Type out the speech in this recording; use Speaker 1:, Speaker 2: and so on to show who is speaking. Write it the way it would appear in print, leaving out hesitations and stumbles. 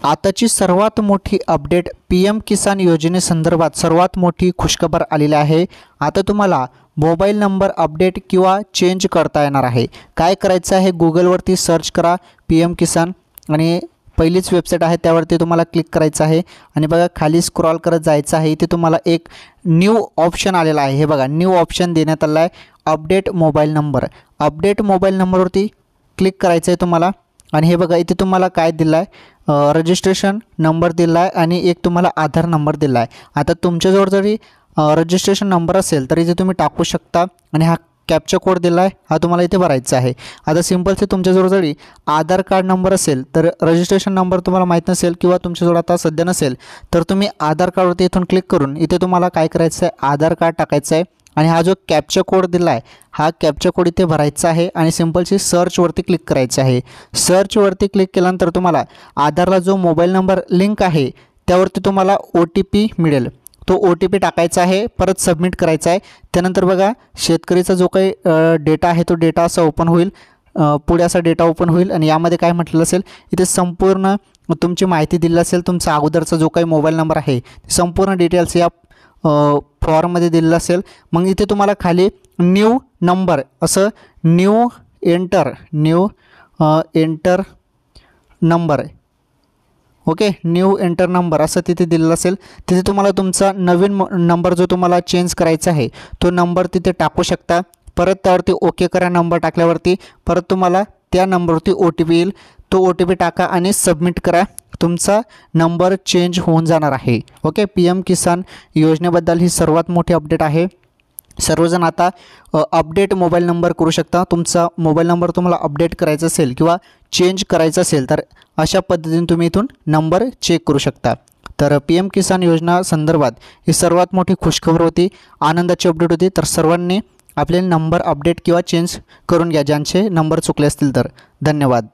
Speaker 1: आताची सर्वात मोठी अपडेट PM किसान योजनेसंदर्भात सर्वात मोठी खुशखबर आलेली आहे। आता तुम्हाला मोबाईल नंबर अपडेट किंवा चेंज करता येणार आहे। काय करायचं आहे, गुगलवरती सर्च करा PM किसान आणि पहिलीच वेबसाईट आहे त्यावरती तुम्हाला क्लिक करायचं आहे आणि बघा खाली स्क्रॉल करत जायचं आहे। इथे तुम्हाला एक न्यू ऑप्शन आलेला आहे। हे बघा न्यू ऑप्शन देण्यात आला आहे, update mobile number. Update mobile नंबरवरती क्लिक करायचं आहे तुम्हाला आणि हे बघा इथे तुम्हाला काय दिलं आहे, रजिस्ट्रेशन नंबर दिला आहे आणि एक तुम्हाला आधार नंबर दिला आहे। आता तुमच्याजवळ जरी रजिस्ट्रेशन नंबर असेल तर इथे तुम्ही टाकू शकता आणि हा कॅप्चा कोड दिला आहे, हा तुम्हाला इथे भरायचा आहे। आता सिंपलचे तुमच्याजवळ जरी आधार कार्ड नंबर असेल तर रजिस्ट्रेशन नंबर तुम्हाला माहीत नसेल किंवा तुमच्याजवळ आता सध्या नसेल तर तुम्ही आधार कार्डवरती इथून क्लिक करून इथे तुम्हाला काय करायचं आहे, आधार कार्ड टाकायचं आहे आणि हा जो कॅप्चा कोड दिला आहे हा कॅप्चा कोड इथे भरायचा आहे आणि सिंपलची सर्चवरती क्लिक करायचं आहे। सर्चवरती क्लिक केल्यानंतर तुम्हाला आधारला जो मोबाईल नंबर लिंक आहे त्यावरती तुम्हाला OTP मिळेल, तो OTP टाकायचा आहे, परत सबमिट करायचा आहे। त्यानंतर बघा शेतकरीचा जो काही डेटा आहे तो डेटा असा ओपन होईल, पुढे असा डेटा ओपन होईल आणि यामध्ये काय म्हटलेलं असेल, इथे संपूर्ण तुमची माहिती दिली असेल, तुमचा अगोदरचा जो काही मोबाईल नंबर आहे संपूर्ण डिटेल्स या फॉर्ममध्ये दिलेलं असेल। मग इथे तुम्हाला खाली न्यू नंबर असं new enter number, okay, new enter number असं तिथे दिलेलं असेल। तिथे तुम्हाला तुमचा नवीन नंबर जो तुम्हाला चेंज करायचा आहे तो नंबर तिथे टाकू शकता। परत त्यावरती ओके करा, नंबर टाकल्यावरती परत तुम्हाला त्या नंबरवरती OTP येईल, तो OTP टाका आणि सबमिट करा, तुमचा नंबर चेंज होऊन जाणार आहे। ओके, PM किसान योजनेबद्दल ही सर्वात मोठी अपडेट आहे। सर्वजण आता अपडेट मोबाईल नंबर करू शकता। तुमचा मोबाईल नंबर तुम्हाला अपडेट करायचा असेल किंवा चेंज करायचा असेल तर अशा पद्धतीने तुम्ही इथून नंबर चेक करू शकता। तर PM किसान योजना संदर्भात ही सर्वात मोठी खुशखबर होती, आनंदाची अपडेट होती। तर सर्वांनी आपले नंबर अपडेट किंवा चेंज करून घ्या ज्यांचे नंबर चुकले असतील तर। धन्यवाद।